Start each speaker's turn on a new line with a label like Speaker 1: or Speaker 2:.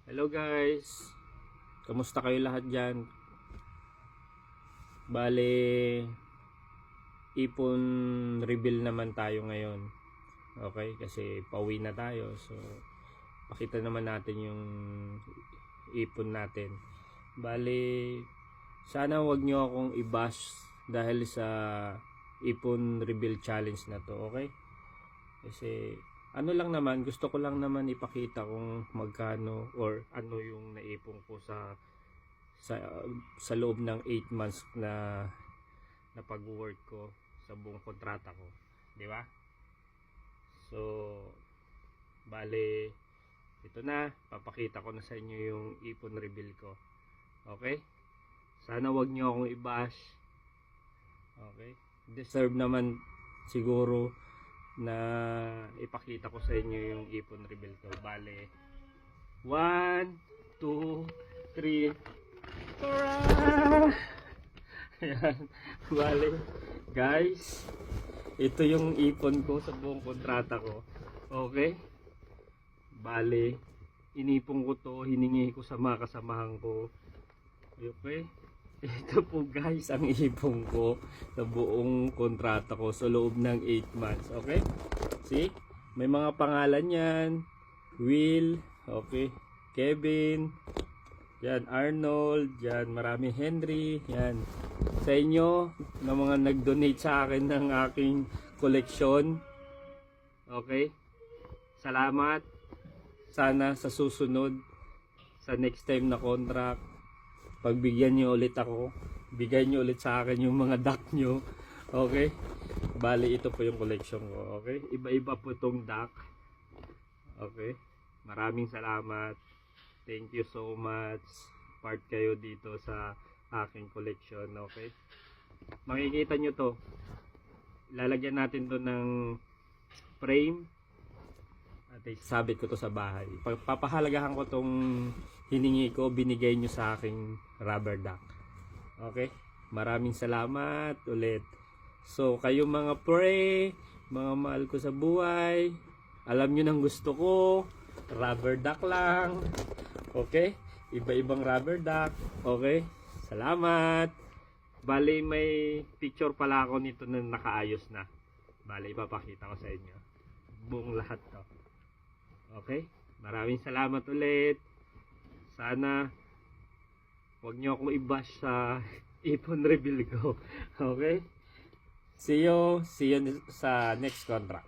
Speaker 1: Hello guys, kamusta kayo lahat dyan? Bale, ipon reveal naman tayo ngayon. Okay, kasi pauwi na tayo. So, pakita naman natin yung ipon natin. Bale, sana wag nyo akong i-bash dahil sa ipon reveal challenge na to, okay? Kasi ano lang naman, gusto ko lang naman ipakita kung magkano or ano yung naipon ko sa sa loob ng 8 months na pag-work ko sa buong kontrata ko, di ba? So, bale ito na, papakita ko na sa inyo yung ipon reveal ko. Okay? Sana wag niyo akong i-bash. Okay? Deserve naman siguro na ipakita ko sa inyo yung ipon reveal ko. Bale, 1, 2, 3. Tara! Ayan. Bale, guys, ito yung ipon ko sa buong kontrata ko. Okay? Bale, inipon ko to, hiningi ko sa mga kasamahan ko. Okay? Ito po guys ang ipon ko sa buong kontrata ko sa loob ng 8 months. Okay? See? May mga pangalan yan. Will. Okay. Kevin. Yan. Arnold. Yan. Maraming Henry. Yan. Sa inyo na mga nag-donate sa akin ng aking koleksyon. Okay? Salamat. Sana sa susunod, sa next time na contract, pagbigyan nyo ulit ako, bigay nyo ulit sa akin yung mga duck nyo. Okay? Bali, ito po yung collection ko. Okay? Iba-iba po itong duck. Okay? Maraming salamat. Thank you so much. Part kayo dito sa aking collection. Okay? Makikita nyo to. Lalagyan natin to ng frame. At sabit ko to sa bahay. Papahalagahan ko tong hiningi ko, binigay nyo sa aking rubber duck. Okay? Maraming salamat ulit. So, kayo mga pre, mga mahal ko sa buhay, alam nyo nang gusto ko, rubber duck lang. Okay? Iba-ibang rubber duck. Okay? Salamat. Bali, may picture pala ako nito na nakaayos na. Bali, ipapakita ko sa inyo. Buong lahat to. Okay? Maraming salamat ulit. Sana wag niyo akong i-bash sa ipon reveal ko. Okay? See you sa next contract.